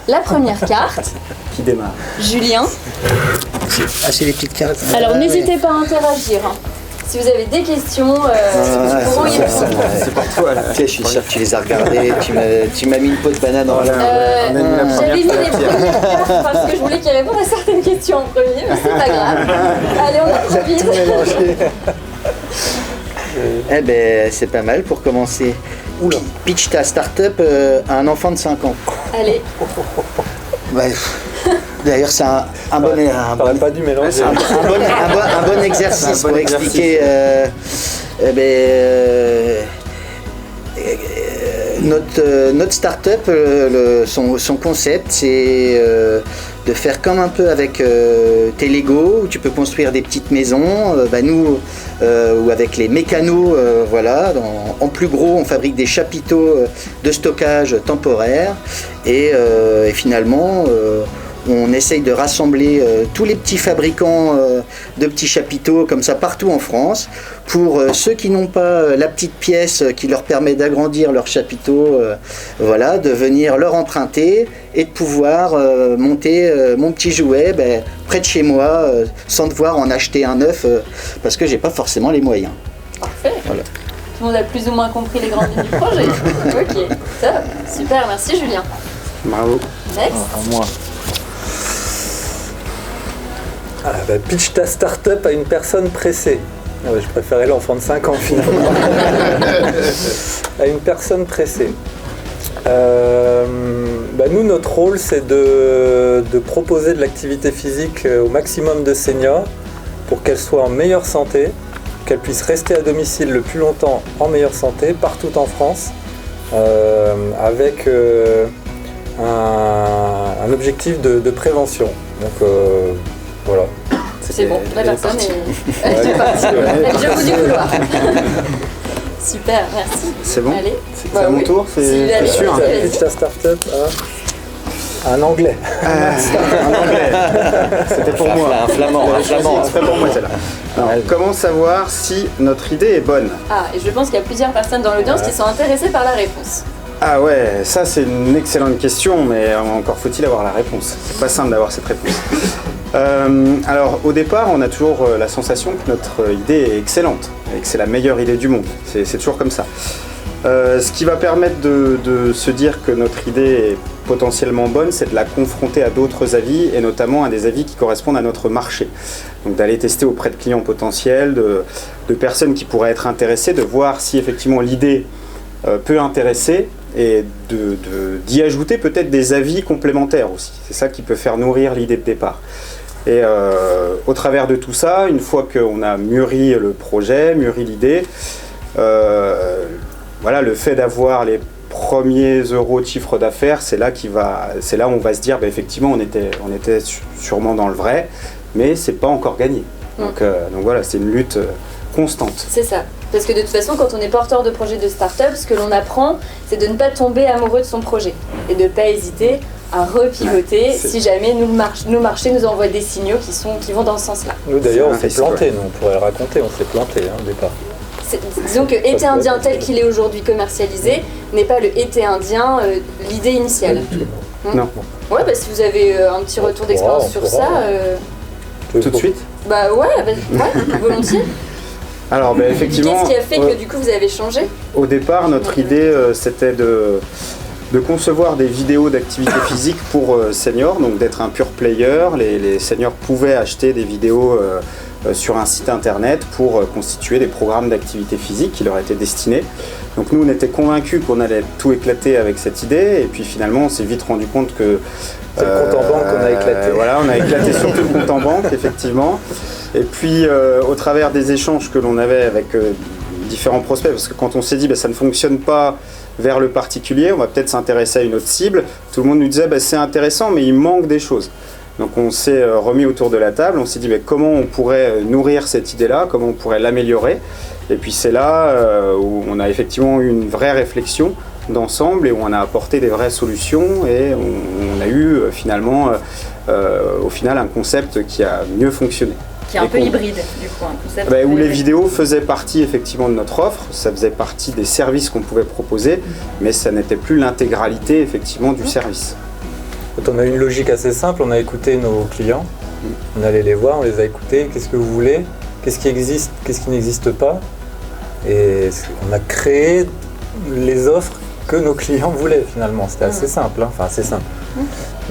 la première carte. Qui démarre? Julien. Ah, c'est les petites cartes. Alors n'hésitez pas à interagir. Hein. Si vous avez des questions, vous pourrez y répondre. C'est pour toi là. Je suis sûr que tu les as regardées, tu m'as mis une peau de banane en J'avais mis les premières cartes parce que je voulais qu'ils répondent à certaines questions en premier, mais c'est pas grave. Allez, on improvise. Eh ben, c'est pas mal pour commencer. Oula. Pitch ta start-up à un enfant de 5 ans. Allez. Ouais. D'ailleurs, c'est un bon exercice pour expliquer notre start-up. Son concept, c'est de faire comme un peu avec tes Lego, où tu peux construire des petites maisons. Nous, ou avec les mécanos, voilà, en plus gros, on fabrique des chapiteaux de stockage temporaire. Et finalement, on essaye de rassembler tous les petits fabricants de petits chapiteaux comme ça partout en France pour ceux qui n'ont pas la petite pièce qui leur permet d'agrandir leur chapiteau, voilà, de venir leur emprunter et de pouvoir monter mon petit jouet près de chez moi sans devoir en acheter un neuf parce que j'ai pas forcément les moyens. Parfait. Voilà. Tout le monde a plus ou moins compris les grandes lignes du projet. Ok, ça, super, merci Julien. Bravo. Next. Moi. Pitch ta start-up à une personne pressée. Ouais, je préférais l'enfant de 5 ans finalement. À une personne pressée. Nous, notre rôle, c'est de proposer de l'activité physique au maximum de seniors pour qu'elles soient en meilleure santé, qu'elles puissent rester à domicile le plus longtemps en meilleure santé, partout en France, avec un objectif de prévention. Donc, voilà. C'est bon, la personne est partie. Elle est au bout du couloir. Super, merci. C'est bon. Allez. C'est à mon tour, c'est sûr. Pitch ta start-up un anglais. Un anglais. C'était pour moi. Un flamand. C'était pour moi celle-là. Alors, comment savoir si notre idée est bonne? Ah, et je pense qu'il y a plusieurs personnes dans l'audience qui sont intéressées par la réponse. Ah ouais, ça c'est une excellente question, mais encore faut-il avoir la réponse. C'est pas simple d'avoir cette réponse. Alors au départ, on a toujours la sensation que notre idée est excellente et que c'est la meilleure idée du monde. C'est toujours comme ça. Ce qui va permettre de se dire que notre idée est potentiellement bonne, c'est de la confronter à d'autres avis et notamment à des avis qui correspondent à notre marché. Donc d'aller tester auprès de clients potentiels, de personnes qui pourraient être intéressées, de voir si effectivement l'idée peut intéresser et d'y ajouter peut-être des avis complémentaires aussi. C'est ça qui peut faire nourrir l'idée de départ. Et au travers de tout ça, une fois qu'on a mûri le projet, mûri l'idée, voilà, le fait d'avoir les premiers euros de chiffre d'affaires, c'est là où on va se dire, effectivement, on était sûrement dans le vrai, mais c'est pas encore gagné. Donc voilà, c'est une lutte constante. C'est ça. Parce que de toute façon, quand on est porteur de projet de start-up, ce que l'on apprend, c'est de ne pas tomber amoureux de son projet et de ne pas hésiter à repivoter si jamais nos marchés nous envoient des signaux qui vont dans ce sens-là. Nous d'ailleurs, on s'est planté, on pourrait le raconter, on s'est planté au départ. Disons que été indien tel qu'il est aujourd'hui commercialisé n'est pas le été indien, l'idée initiale. Non. Ouais, si vous avez un petit retour d'expérience sur ça. Tout de suite? Ouais, volontiers. Alors effectivement. Qu'est-ce qui a fait que du coup vous avez changé? Au départ, notre idée c'était de concevoir des vidéos d'activité physique pour seniors, donc d'être un pure player. Les seniors pouvaient acheter des vidéos sur un site internet pour constituer des programmes d'activité physique qui leur étaient destinés. Donc nous on était convaincus qu'on allait tout éclater avec cette idée et puis finalement on s'est vite rendu compte que c'est le compte en banque qu'on a éclaté. Voilà, on a éclaté surtout le compte en banque effectivement. Et puis au travers des échanges que l'on avait avec différents prospects, parce que quand on s'est dit ça ne fonctionne pas vers le particulier, on va peut-être s'intéresser à une autre cible, tout le monde nous disait c'est intéressant mais il manque des choses. Donc on s'est remis autour de la table, on s'est dit comment on pourrait nourrir cette idée-là, comment on pourrait l'améliorer. Et puis c'est là où on a effectivement eu une vraie réflexion d'ensemble et où on a apporté des vraies solutions et on a eu finalement au final un concept qui a mieux fonctionné. Qui est un peu hybride du coup, un concept. Où les vidéos faisaient partie effectivement de notre offre, ça faisait partie des services qu'on pouvait proposer, mais ça n'était plus l'intégralité effectivement du service. on a une logique assez simple, on a écouté nos clients, on allait les voir, on les a écoutés, qu'est-ce que vous voulez, qu'est-ce qui existe, qu'est-ce qui n'existe pas. Et on a créé les offres que nos clients voulaient finalement. C'était assez simple, hein. Enfin assez simple.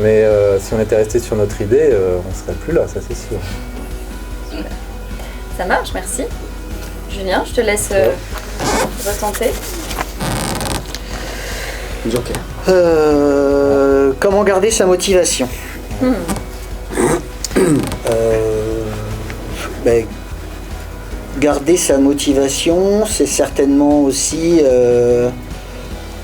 Mais si on était resté sur notre idée, on ne serait plus là, ça c'est sûr. Ça marche, merci. Julien, je te laisse retenter. Joker. Comment garder sa motivation Garder sa motivation, c'est certainement aussi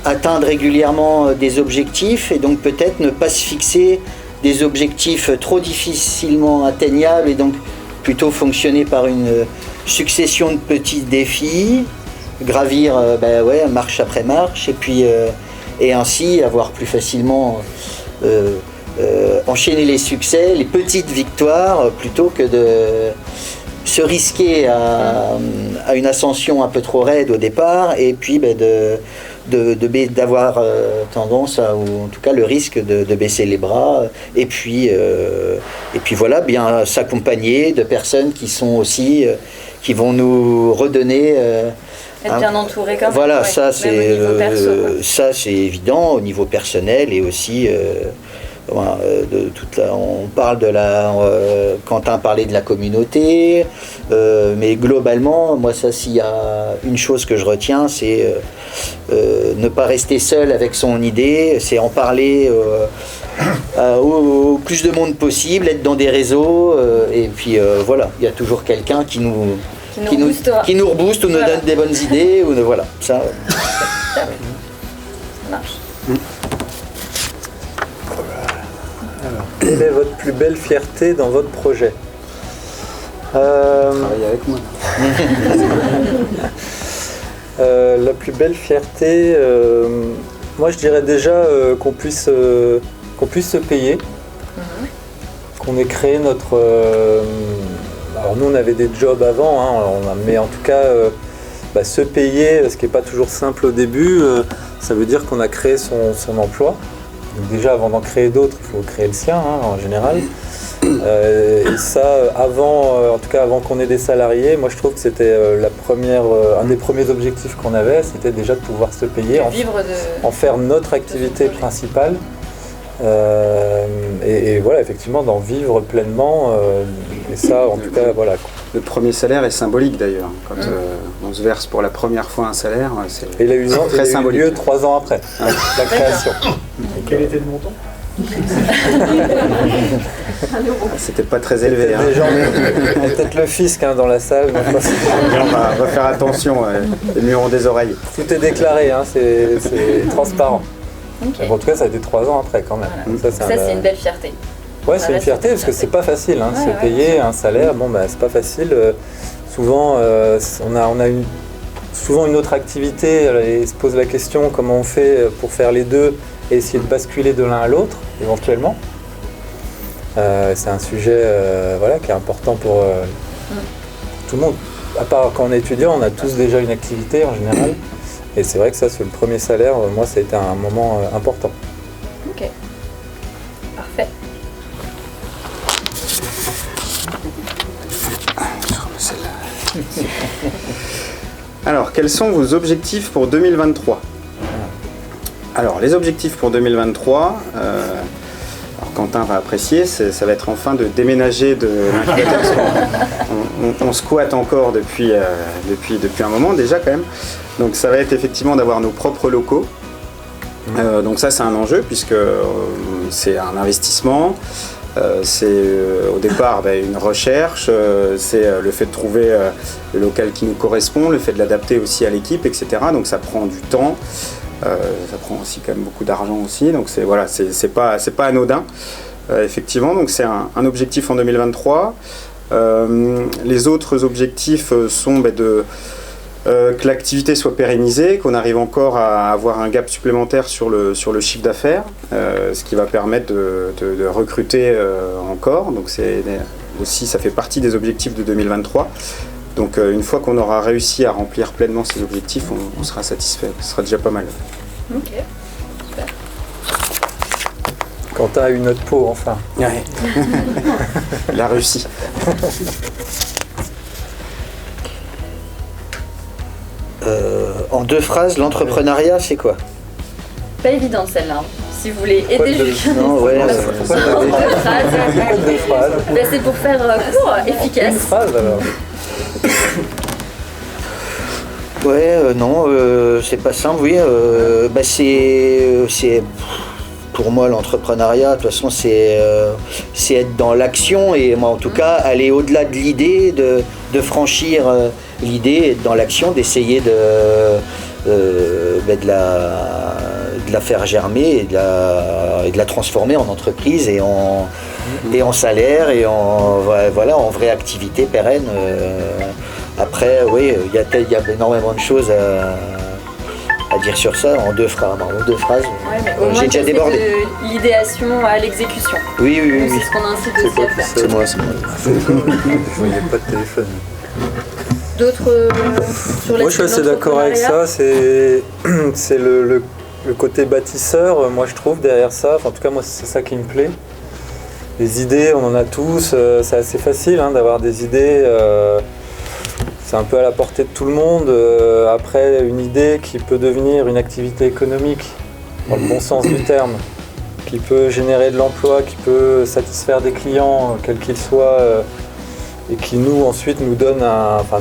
atteindre régulièrement des objectifs et donc peut-être ne pas se fixer des objectifs trop difficilement atteignables et donc plutôt fonctionner par une succession de petits défis, gravir marche après marche et puis et ainsi avoir plus facilement enchaîner les succès, les petites victoires plutôt que de se risquer à une ascension un peu trop raide au départ et puis d'avoir tendance ou en tout cas le risque de baisser les bras et puis voilà, bien s'accompagner de personnes qui sont aussi qui vont nous redonner être bien entouré comme voilà, ça ça c'est évident au niveau personnel et aussi on parle de Quentin parlait de la communauté, mais globalement, moi ça, s'il y a une chose que je retiens, c'est ne pas rester seul avec son idée, c'est en parler au plus de monde possible, être dans des réseaux, et puis voilà, il y a toujours quelqu'un qui nous rebooste ou nous donne des bonnes idées, ou voilà, ça. Ça marche. Quelle est votre plus belle fierté dans votre projet Travailler avec moi. La plus belle fierté, moi je dirais déjà qu'on puisse se payer, qu'on ait créé notre... alors nous on avait des jobs avant, hein, mais en tout cas se payer, ce qui n'est pas toujours simple au début, ça veut dire qu'on a créé son emploi. Donc déjà, avant d'en créer d'autres, il faut créer le sien, en général. Et ça, en tout cas avant qu'on ait des salariés, moi je trouve que c'était un des premiers objectifs qu'on avait, c'était déjà de pouvoir se payer, en faire notre activité principale. Et voilà, effectivement, d'en vivre pleinement. Et ça, en tout cas, voilà. Le premier salaire est symbolique d'ailleurs. Quand on se verse pour la première fois un salaire, c'est très symbolique. Il a eu lieu 3 ans après la création. Et quel était le montant? C'était pas très élevé. Des gens, peut-être le fisc dans la salle. On va faire attention, les murs ont des oreilles. Tout est déclaré, c'est transparent. Okay. En tout cas, ça a été 3 ans après quand même. Voilà. Ça, c'est une belle fierté. Ouais, c'est une fierté parce que c'est pas facile. Se payer un salaire, c'est pas facile. Souvent, on a souvent une autre activité et se pose la question comment on fait pour faire les deux et essayer de basculer de l'un à l'autre éventuellement. C'est un sujet qui est important pour tout le monde. À part quand on est étudiant, on a tous déjà une activité en général. Et c'est vrai que ça, c'est le premier salaire, moi, ça a été un moment important. Ok. Parfait. Alors, quels sont vos objectifs pour 2023 ? Alors, les objectifs pour 2023, alors Quentin va apprécier, ça va être enfin de déménager de l'incubateur. On squatte encore depuis un moment déjà quand même. Donc ça va être effectivement d'avoir nos propres locaux. Donc ça c'est un enjeu puisque c'est un investissement. C'est au départ une recherche, c'est le fait de trouver le local qui nous correspond, le fait de l'adapter aussi à l'équipe, etc. Donc ça prend du temps, ça prend aussi quand même beaucoup d'argent aussi, donc c'est pas anodin. Effectivement, donc c'est un objectif en 2023. Les autres objectifs sont que l'activité soit pérennisée, qu'on arrive encore à avoir un gap supplémentaire sur le chiffre d'affaires, ce qui va permettre de recruter encore. Donc ça fait partie des objectifs de 2023. Donc une fois qu'on aura réussi à remplir pleinement ces objectifs, on sera satisfait. Ce sera déjà pas mal. Ok, super. Quentin a eu notre peau, enfin. Ouais. La Russie. En 2 phrases, l'entrepreneuriat, c'est quoi? Pas évident celle-là. Hein. Si vous voulez aider Julien. Non, ouais, En 2 phrases. Ben, c'est pour faire court, efficace. Une phrase alors. Ouais, non, c'est pas simple, oui. C'est pour moi l'entrepreneuriat, de toute façon, c'est être dans l'action et moi en tout cas aller au-delà de l'idée, de franchir l'idée, être dans l'action, d'essayer de la faire germer et de la transformer en entreprise et en salaire et en vraie activité pérenne. Après, oui, il y a énormément de choses à dire sur ça en 2 phrases. Ouais, mais au moins, J'ai déjà débordé. De l'idéation à l'exécution. Oui. C'est ce qu'on incite aussi à faire. C'est moi. Je voyais pas de téléphone. D'autres sur les Moi je suis assez d'accord avec ça, c'est le côté bâtisseur, moi je trouve derrière ça, enfin, en tout cas moi c'est ça qui me plaît. Les idées, on en a tous, c'est assez facile d'avoir des idées, c'est un peu à la portée de tout le monde. Après une idée qui peut devenir une activité économique, dans le bon sens du terme, qui peut générer de l'emploi, qui peut satisfaire des clients, quels qu'ils soient, et qui nous ensuite nous donne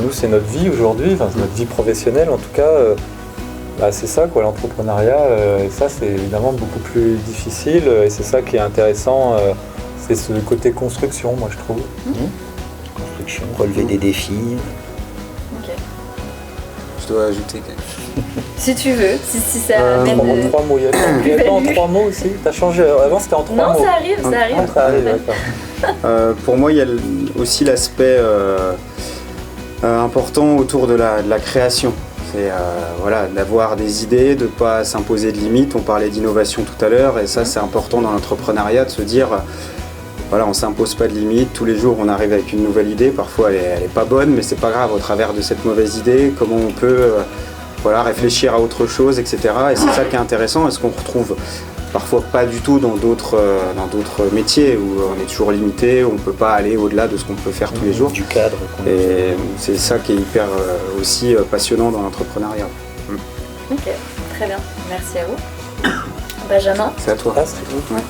nous c'est notre vie aujourd'hui, c'est notre vie professionnelle en tout cas, c'est ça quoi l'entrepreneuriat, et ça c'est évidemment beaucoup plus difficile et c'est ça qui est intéressant, c'est ce côté construction moi je trouve. Construction, relever des défis. Ok. Je dois ajouter quelque chose. Si tu veux, si ça amène... En 3 mots, il y a en 3 mots aussi, t'as changé, avant c'était en 3 mots. Non, ça arrive. Ah, ça arrive, d'accord. Pour moi, il y a aussi l'aspect important autour de la création. C'est d'avoir des idées, de ne pas s'imposer de limites. On parlait d'innovation tout à l'heure et ça c'est important dans l'entrepreneuriat de se dire on ne s'impose pas de limites. Tous les jours on arrive avec une nouvelle idée. Parfois elle n'est pas bonne mais c'est pas grave. Au travers de cette mauvaise idée, comment on peut réfléchir à autre chose, etc. Et c'est ça qui est intéressant. Est-ce qu'on retrouve parfois pas du tout dans d'autres métiers où on est toujours limité, où on ne peut pas aller au-delà de ce qu'on peut faire tous les jours. Du cadre. Et c'est ça qui est hyper aussi passionnant dans l'entrepreneuriat. Ok, très bien. Merci à vous. Benjamin. C'est à toi. Ah, c'est vous. Ouais.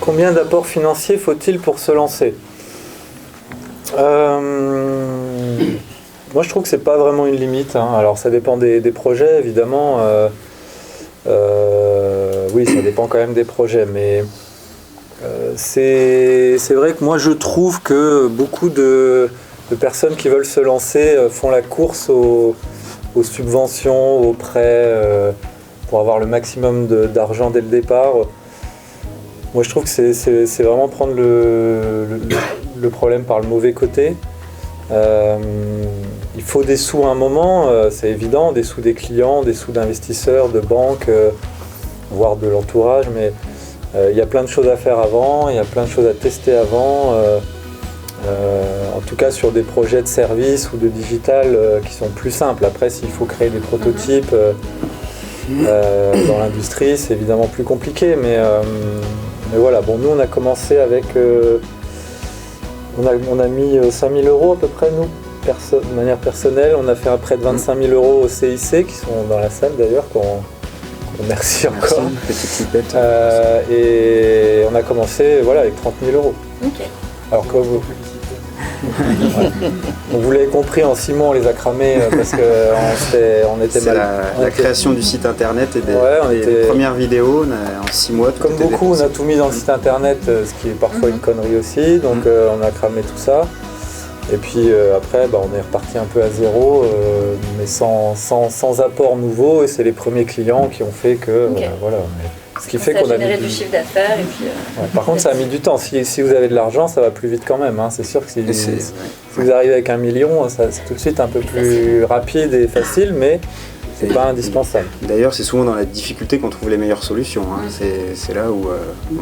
Combien d'apports financiers faut-il pour se lancer ? Moi je trouve que c'est pas vraiment une limite. Alors ça dépend des projets évidemment. Oui, ça dépend quand même des projets, mais c'est vrai que moi je trouve que beaucoup de personnes qui veulent se lancer font la course aux subventions, aux prêts, pour avoir le maximum d'argent dès le départ. Moi je trouve que c'est vraiment prendre le problème par le mauvais côté. Il faut des sous à un moment, c'est évident, des sous des clients, des sous d'investisseurs, de banques, voire de l'entourage, mais il y a plein de choses à faire avant, il y a plein de choses à tester avant, en tout cas sur des projets de service ou de digital qui sont plus simples. Après, s'il faut créer des prototypes dans l'industrie, c'est évidemment plus compliqué, mais voilà, bon, nous on a commencé avec... On a mis 5 000 € à peu près, nous, de manière personnelle. On a fait près de 25 000 € au CIC, qui sont dans la salle d'ailleurs, qu'on remercie encore. Petite tipette. Et on a commencé avec 30 000 €. Ok. Alors que vous... Vous l'avez compris, en 6 mois on les a cramés parce qu'on était mal. C'est la création du site internet et des premières vidéos en 6 mois. Comme beaucoup, on a tout mis dans le site internet, ce qui est parfois une connerie aussi, donc on a cramé tout ça. Et puis après, on est reparti un peu à zéro, mais sans apport nouveau, et c'est les premiers clients qui ont fait que voilà. Ce qui fait qu'on a généré du chiffre d'affaires et puis. Par contre, ça a mis du temps. Si vous avez de l'argent, ça va plus vite quand même. C'est sûr que si vous arrivez avec 1 million, c'est tout de suite un peu plus rapide et facile, mais c'est pas indispensable. D'ailleurs, c'est souvent dans la difficulté qu'on trouve les meilleures solutions. C'est là où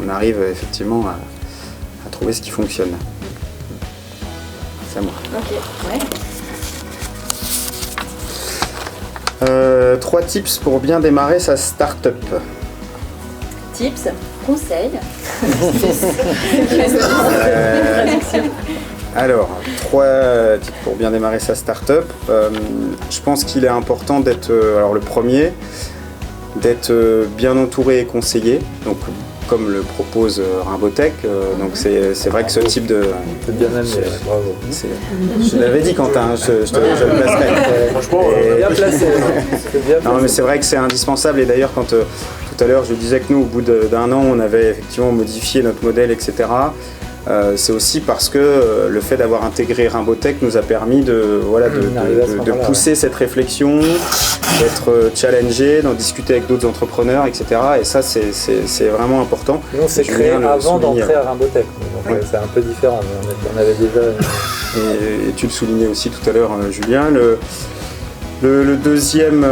on arrive effectivement à trouver ce qui fonctionne. C'est à moi. Ok. Ouais. 3 tips pour bien démarrer sa start-up. tips, conseils. Alors, 3 tips pour bien démarrer sa start-up. Je pense qu'il est important d'être, alors le premier, d'être bien entouré et conseillé. Donc, comme le propose Rimbotech. Donc c'est vrai que ce type de... C'est bien amené, bravo. Je l'avais dit Quentin, je le placerai. Franchement, bien placé. Non mais c'est vrai que c'est indispensable et d'ailleurs quand tout à l'heure je disais que nous au bout d'un an on avait effectivement modifié notre modèle etc. C'est aussi parce que le fait d'avoir intégré Rimbotech nous a permis de pousser cette réflexion, d'être challengé, d'en discuter avec d'autres entrepreneurs, etc. Et ça, c'est vraiment important. Nous, on s'est créé avant d'entrer à Rimbotech, donc ouais. C'est un peu différent, mais on avait déjà... Et tu le soulignais aussi tout à l'heure, Julien. Le deuxième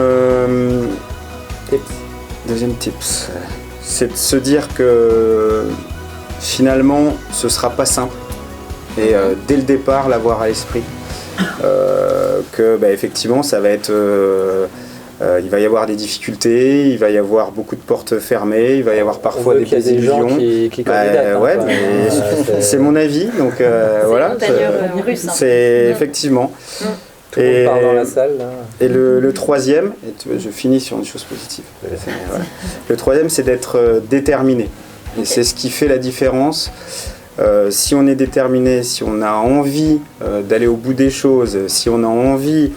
tips, c'est de se dire que finalement, ce ne sera pas simple et dès le départ, l'avoir à l'esprit. Que effectivement, ça va être, il va y avoir des difficultés, il va y avoir beaucoup de portes fermées, il va y avoir parfois des désillusions. Ouais, c'est mon avis, donc voilà. C'est effectivement. Tout le monde part dans la salle. Là. Et le troisième, je finis sur une chose positive. Voilà. Le troisième, c'est d'être déterminé. Et c'est ce qui fait la différence. Si on est déterminé, si on a envie d'aller au bout des choses, si on a envie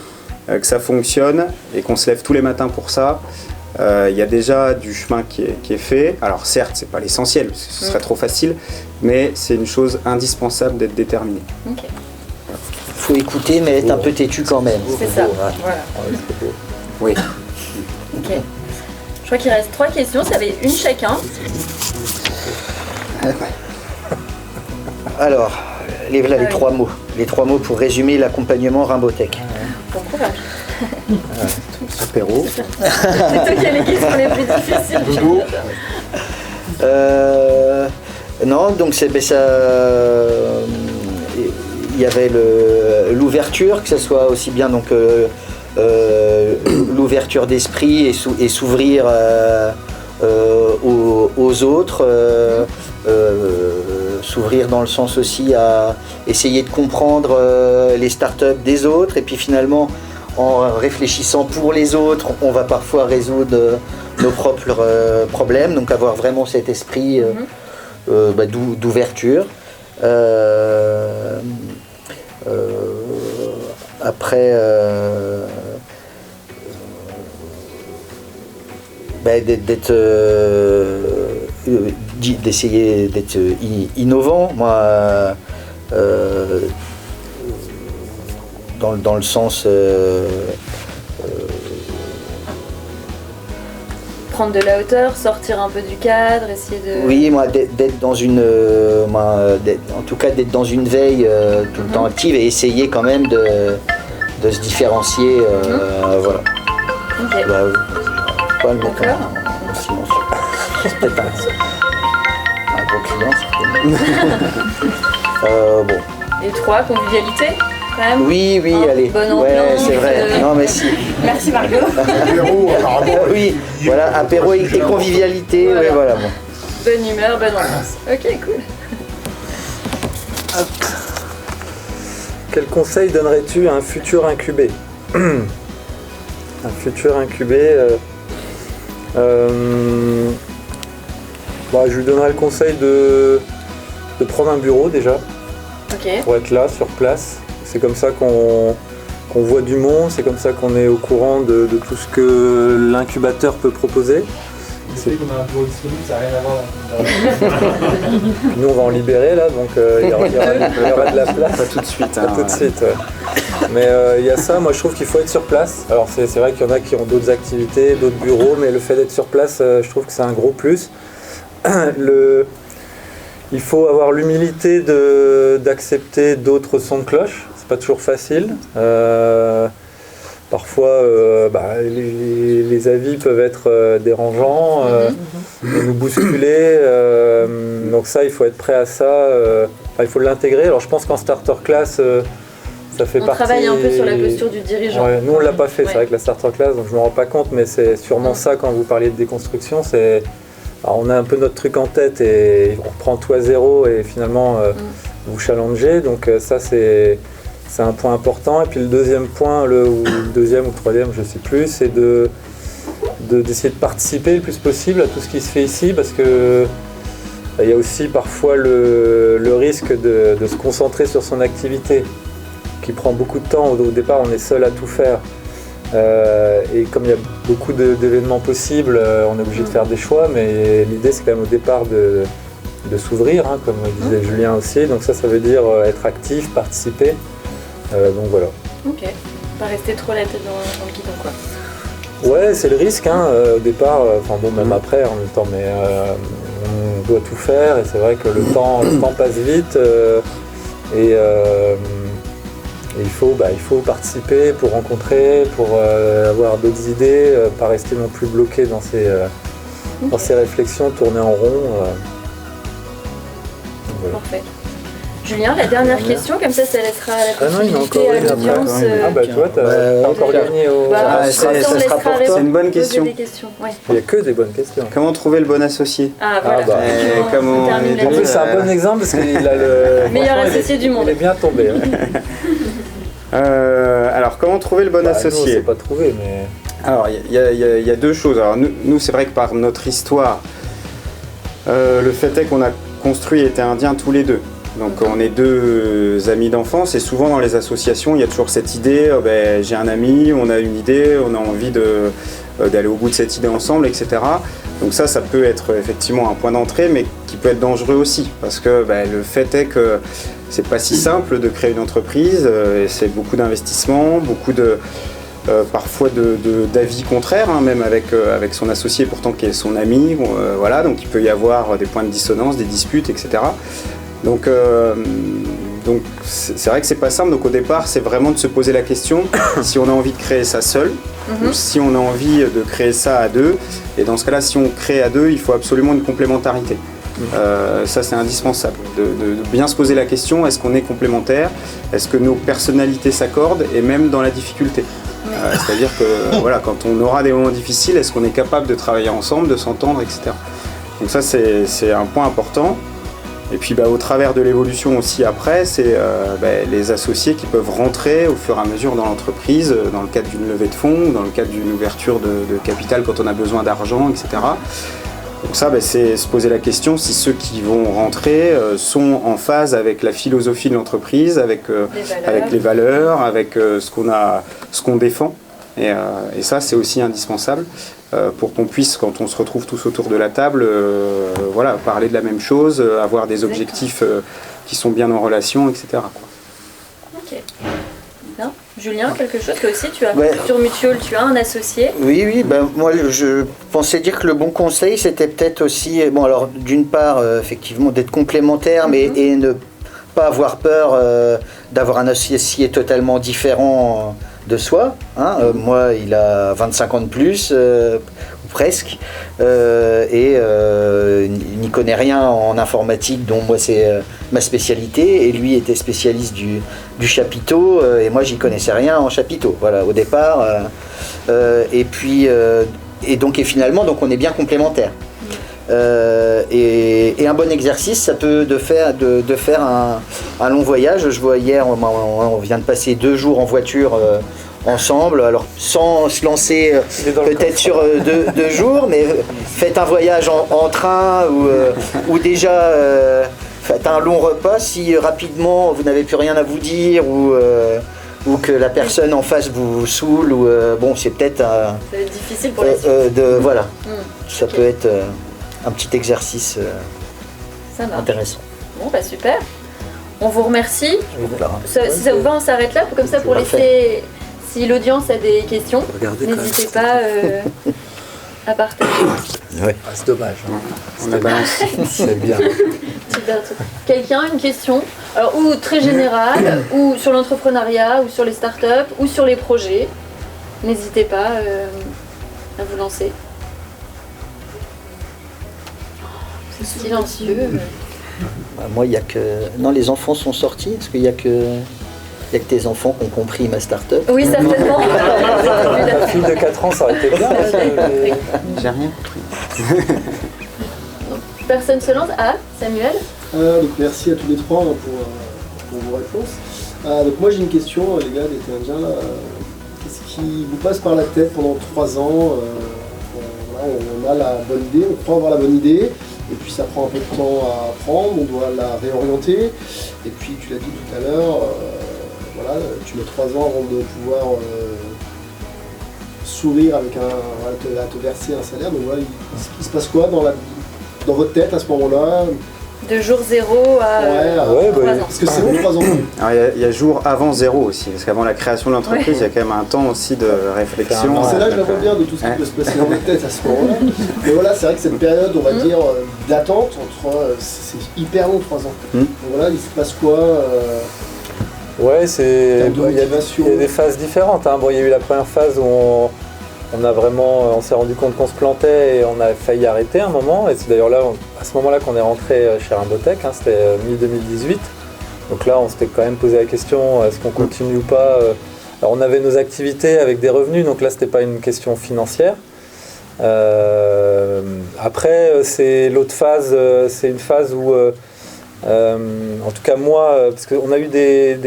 que ça fonctionne et qu'on se lève tous les matins pour ça, il y a déjà du chemin qui est fait. Alors certes, c'est pas l'essentiel, parce que ce serait trop facile, mais c'est une chose indispensable d'être déterminé. Okay. Il faut écouter, mais être un peu têtu quand même. C'est ça, voilà. Oui. Ok. Je crois qu'il reste 3 questions, ça avait une chacun. Alors, les 3 mots. Les 3 mots pour résumer l'accompagnement Rimbotech. Bon courage. Apéro. C'est toi qui as les questions les plus difficiles. Non, donc ça. Il y avait l'ouverture, que ce soit aussi bien donc l'ouverture d'esprit et s'ouvrir aux autres. S'ouvrir dans le sens aussi à essayer de comprendre les startups des autres et puis finalement en réfléchissant pour les autres on va parfois résoudre nos propres problèmes, donc avoir vraiment cet esprit d'ouverture. Après d'essayer d'être innovant, moi, dans le sens prendre de la hauteur, sortir un peu du cadre, essayer de... Oui, moi, d'être dans une... en tout cas, d'être dans une veille tout le temps active et essayer quand même de se différencier. Voilà. Okay. Pas le mettre en silence. C'est peut-être un gros client, bon. Et 3, convivialité, quand même. Oui, allez. Bonne ambiance. Ouais, c'est vrai. Non, mais si. Merci Margot. Apéro, apparemment. Oui, voilà, apéro et convivialité. Voilà. Ouais, voilà. Bon. Bonne humeur, bonne ambiance. Ok, cool. Hop. Quel conseil donnerais-tu à un futur incubé? Un futur incubé... je lui donnerais le conseil de prendre un bureau déjà, pour être là, sur place. C'est comme ça qu'on voit du monde, c'est comme ça qu'on est au courant de tout ce que l'incubateur peut proposer. C'est qu'on a un bureau disponible, ça n'a rien à voir. Nous on va en libérer là, donc il y aura de la place. Pas tout de suite. Pas tout de suite, ouais. Mais il y a ça, moi je trouve qu'il faut être sur place. Alors c'est vrai qu'il y en a qui ont d'autres activités, d'autres bureaux, mais le fait d'être sur place, je trouve que c'est un gros plus. Il faut avoir l'humilité d'accepter d'autres sons de cloche, c'est pas toujours facile. Parfois, les avis peuvent être dérangeants, nous bousculer. Donc ça, il faut être prêt à ça. Il faut l'intégrer. Alors je pense qu'en starter class, ça fait partie... On travaille un peu sur la posture du dirigeant. Ouais, nous, on ne l'a pas fait, c'est vrai que la starter class, donc je ne me rends pas compte, mais c'est sûrement ça quand vous parliez de déconstruction. Alors on a un peu notre truc en tête et on reprend tout à zéro et finalement vous challengez. Donc ça c'est un point important. Et puis le deuxième point, ou le deuxième ou le troisième, je ne sais plus, c'est d'essayer de participer le plus possible à tout ce qui se fait ici parce que il y a aussi parfois le risque de se concentrer sur son activité qui prend beaucoup de temps. Au départ, on est seul à tout faire. Et comme il y a beaucoup d'événements possibles, on est obligé de faire des choix, mais l'idée c'est quand même au départ de s'ouvrir, hein, comme disait Julien aussi. Donc ça veut dire être actif, participer. Donc voilà. Ok, pas rester trop la tête dans le guidon quoi. Ouais, c'est le risque hein, au départ, même après en même temps, mais on doit tout faire et c'est vrai que le temps passe vite et il faut participer pour rencontrer, pour avoir d'autres idées, pas rester non plus bloqué dans ses réflexions, tourner en rond. Voilà. Parfait. Julien, la dernière question, comme ça laissera la possibilité à l'audience. Tu vois, t'as encore gagné au... C'est une bonne question. Ouais. Il n'y a que des bonnes questions. Comment trouver le bon associé? Voilà. En plus, c'est un bon exemple parce qu'il a le meilleur associé du monde. Il est bien tombé. Alors, comment trouver le bon associé? Nous, on ne sait pas trouver, mais... Alors, il y a deux choses. Alors, nous c'est vrai que par notre histoire, le fait est qu'on a construit et été indiens tous les deux. Donc on est deux amis d'enfance et souvent dans les associations il y a toujours cette idée, j'ai un ami, on a une idée, on a envie d'aller au bout de cette idée ensemble, etc. Donc ça peut être effectivement un point d'entrée mais qui peut être dangereux aussi parce que le fait est que c'est pas si simple de créer une entreprise et c'est beaucoup d'investissement, beaucoup parfois d'avis contraires, hein, même avec son associé pourtant qui est son ami, voilà, donc il peut y avoir des points de dissonance, des disputes, etc. Donc c'est vrai que c'est pas simple, donc au départ c'est vraiment de se poser la question si on a envie de créer ça seul ou si on a envie de créer ça à deux, et dans ce cas là si on crée à deux il faut absolument une complémentarité. Ça c'est indispensable, de bien se poser la question, est-ce qu'on est complémentaires, est-ce que nos personnalités s'accordent et même dans la difficulté. C'est-à-dire que voilà, quand on aura des moments difficiles, est-ce qu'on est capable de travailler ensemble, de s'entendre, etc. Donc ça c'est un point important. Et puis au travers de l'évolution aussi après, c'est les associés qui peuvent rentrer au fur et à mesure dans l'entreprise, dans le cadre d'une levée de fonds, dans le cadre d'une ouverture de capital quand on a besoin d'argent, etc. Donc ça, c'est se poser la question si ceux qui vont rentrer sont en phase avec la philosophie de l'entreprise, avec les valeurs, avec ce qu'on défend. Et ça, c'est aussi indispensable pour qu'on puisse, quand on se retrouve tous autour de la table, parler de la même chose, avoir des objectifs qui sont bien en relation, etc. Ok. Bien. Julien, quelque chose? Toi aussi, tu as sur Mutual, tu as un associé? Oui, moi je pensais dire que le bon conseil, c'était peut-être aussi, d'une part, effectivement, d'être complémentaire, et ne pas avoir peur d'avoir un associé totalement différent de soi. Moi, il a 25 ans de plus, ou presque, et il n'y connaît rien en informatique, dont moi c'est ma spécialité, et lui était spécialiste du chapiteau, et moi j'y connaissais rien en chapiteau, voilà, au départ. Et finalement, on est bien complémentaires. Et un bon exercice, ça peut de faire un long voyage. Je vois hier, on vient de passer 2 jours en voiture ensemble, alors sans se lancer peut-être sur 2 jours, mais faites un voyage en train ou déjà faites un long repas si rapidement vous n'avez plus rien à vous dire ou que la personne en face vous saoule, ou c'est peut-être ça va être difficile pour la suite. Ça peut être un petit exercice intéressant. Bon, super. On vous remercie. Si ça vous va, on s'arrête là, comme ça pour laisser, si l'audience a des questions, n'hésitez pas à partager. Ouais. C'est dommage. On a balancé. C'est bien. Quelqu'un, une question, ou très générale, ou sur l'entrepreneuriat, ou sur les startups, ou sur les projets. N'hésitez pas à vous lancer. C'est silencieux. Moi, il y a que... Non, les enfants sont sortis. Est-ce qu'il y a que tes enfants qui ont compris ma start-up? Oui, certainement. La fille de 4 ans, ça aurait été bien. J'ai rien compris. personne se lance? Ah, Samuel? Donc merci à tous les trois pour vos réponses. Donc moi j'ai une question, les gars des Indiens là. Qu'est-ce qui vous passe par la tête pendant 3 ans? On a la bonne idée, on croit avoir la bonne idée, et puis ça prend un peu de temps à apprendre, on doit la réorienter. Et puis tu l'as dit tout à l'heure, tu mets 3 ans avant de pouvoir sourire avec te verser un salaire. Donc voilà, il se passe quoi dans votre tête à ce moment-là? De jour 0 à 3 ans. Parce que c'est bon 3 ans. Alors il y a jour avant 0 aussi, parce qu'avant la création de l'entreprise, il y a quand même un temps aussi de réflexion. C'est là que je la vois bien de tout ce qui peut se passer dans votre tête à ce moment-là. Mais voilà, c'est vrai que cette période, on va dire, d'attente, c'est hyper long 3 ans. Donc voilà, il se passe quoi Ouais, il y a des phases différentes. Hein. Bon, il y a eu la première phase où on s'est rendu compte qu'on se plantait et on a failli arrêter un moment. Et c'est d'ailleurs là, à ce moment-là qu'on est rentré chez Rimbotech, hein, c'était mi-2018. Donc là, on s'était quand même posé la question, est-ce qu'on continue ou pas? Alors on avait nos activités avec des revenus, donc là, c'était pas une question financière. Après, c'est l'autre phase, c'est une phase où, en tout cas moi, parce qu'on a eu des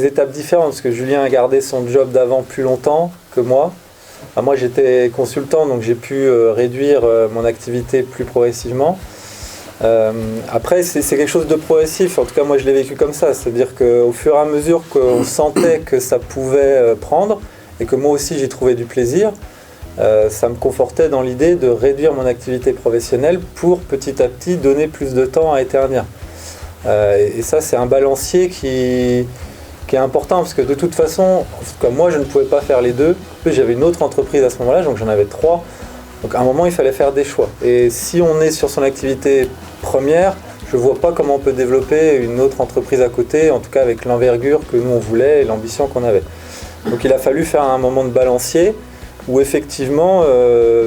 étapes différentes, parce que Julien a gardé son job d'avant plus longtemps que moi. Moi j'étais consultant, donc j'ai pu réduire mon activité plus progressivement. Après c'est quelque chose de progressif, en tout cas moi je l'ai vécu comme ça, c'est-à-dire qu'au fur et à mesure qu'on sentait que ça pouvait prendre et que moi aussi j'y trouvais du plaisir, ça me confortait dans l'idée de réduire mon activité professionnelle pour petit à petit donner plus de temps à Eternia. Et ça c'est un balancier qui est important, parce que de toute façon, comme moi je ne pouvais pas faire les deux, en plus j'avais une autre entreprise à ce moment-là, donc j'en avais 3, donc à un moment il fallait faire des choix. Et si on est sur son activité première, je ne vois pas comment on peut développer une autre entreprise à côté, en tout cas avec l'envergure que nous on voulait et l'ambition qu'on avait. Donc il a fallu faire un moment de balancier, où effectivement,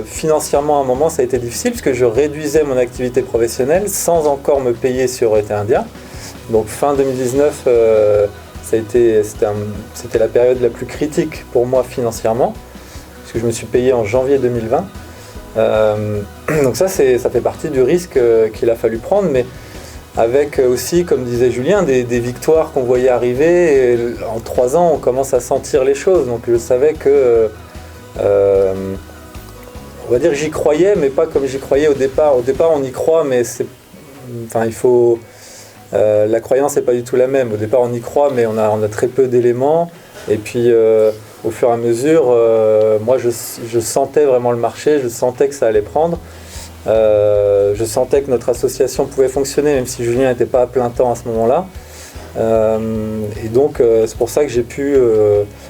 financièrement à un moment ça a été difficile, parce que je réduisais mon activité professionnelle sans encore me payer sur Eternia. Donc fin 2019, c'était la période la plus critique pour moi financièrement, parce que je me suis payé en janvier 2020. Donc ça fait partie du risque qu'il a fallu prendre, mais avec aussi, comme disait Julien, des victoires qu'on voyait arriver. Et en 3 ans, on commence à sentir les choses. Donc je savais que, on va dire, j'y croyais, mais pas comme j'y croyais au départ. Au départ, on y croit, mais il faut... la croyance n'est pas du tout la même. Au départ, on y croit, mais on a très peu d'éléments. Et puis, au fur et à mesure, moi, je sentais vraiment le marché, je sentais que ça allait prendre. Je sentais que notre association pouvait fonctionner, même si Julien n'était pas à plein temps à ce moment-là. Et donc, c'est pour ça que j'ai pu...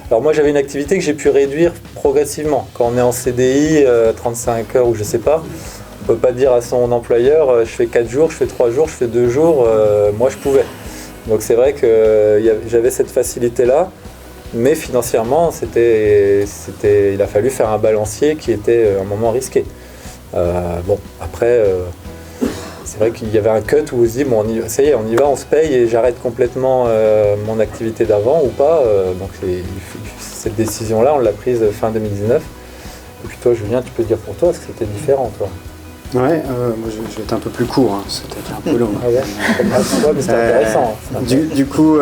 Alors moi, j'avais une activité que j'ai pu réduire progressivement. Quand on est en CDI, 35 heures ou je ne sais pas, on ne peut pas dire à son employeur, je fais 4 jours, je fais 3 jours, je fais 2 jours, moi je pouvais. Donc c'est vrai que j'avais cette facilité-là, mais financièrement, il a fallu faire un balancier qui était un moment risqué. Après, c'est vrai qu'il y avait un cut où on se dit, bon, ça y est, on y va, on se paye et j'arrête complètement mon activité d'avant ou pas. Donc cette décision-là, on l'a prise fin 2019. Et puis toi, Julien, tu peux dire pour toi, parce que c'était différent, toi. Ouais, moi je vais être un peu plus court, hein. C'était un peu long. Ah ouais, mais c'était intéressant. Du coup,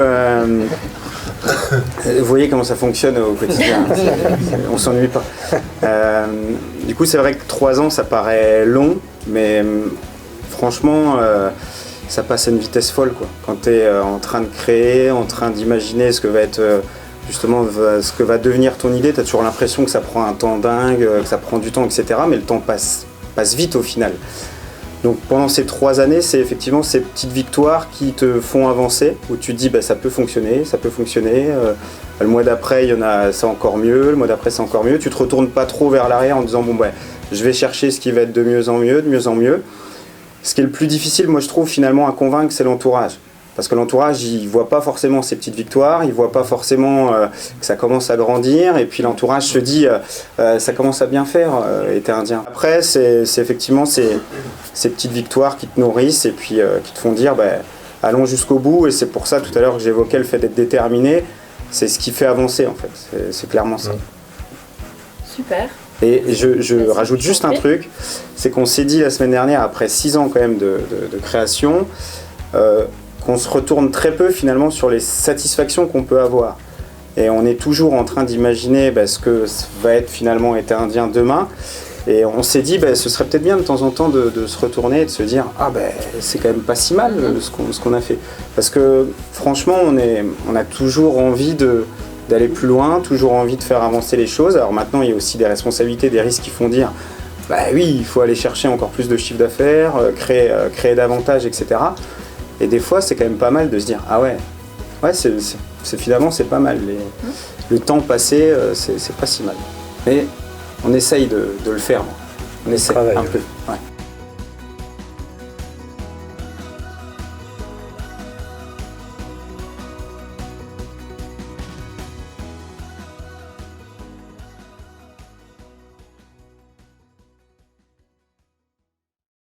vous voyez comment ça fonctionne au quotidien, on s'ennuie pas. Du coup, c'est vrai que 3 ans, ça paraît long, mais franchement, ça passe à une vitesse folle, quoi. Quand tu es en train de créer, en train d'imaginer ce que va être... justement, ce que va devenir ton idée, tu as toujours l'impression que ça prend un temps dingue, que ça prend du temps, etc. Mais le temps passe vite au final. Donc pendant ces 3 années, c'est effectivement ces petites victoires qui te font avancer, où tu te dis ça peut fonctionner, le mois d'après, il y en a, c'est encore mieux, le mois d'après, c'est encore mieux. Tu te retournes pas trop vers l'arrière en disant je vais chercher ce qui va être de mieux en mieux, de mieux en mieux. Ce qui est le plus difficile, moi je trouve finalement à convaincre, c'est l'entourage. Parce que l'entourage, il ne voit pas forcément ces petites victoires, il ne voit pas forcément que ça commence à grandir, et puis l'entourage se dit ça commence à bien faire, Eternia. Après, c'est effectivement ces petites victoires qui te nourrissent et puis qui te font dire allons jusqu'au bout, et c'est pour ça tout à l'heure que j'évoquais le fait d'être déterminé, c'est ce qui fait avancer en fait, c'est clairement ça. Super. Et je rajoute juste un truc, c'est qu'on s'est dit la semaine dernière, après 6 ans quand même de création, qu'on se retourne très peu finalement sur les satisfactions qu'on peut avoir. Et on est toujours en train d'imaginer ce que va être finalement Été Indien demain. Et on s'est dit, ce serait peut-être bien de temps en temps de se retourner et de se dire « Ah c'est quand même pas si mal ce qu'on a fait ». Parce que franchement, on a toujours envie d'aller plus loin, toujours envie de faire avancer les choses. Alors maintenant, il y a aussi des responsabilités, des risques qui font dire oui, il faut aller chercher encore plus de chiffre d'affaires, créer davantage, etc. Et des fois, c'est quand même pas mal de se dire « Ah ouais, finalement c'est pas mal. Le temps passé, c'est pas si mal. » Mais on essaye de le faire. On essaie un peu. Ouais.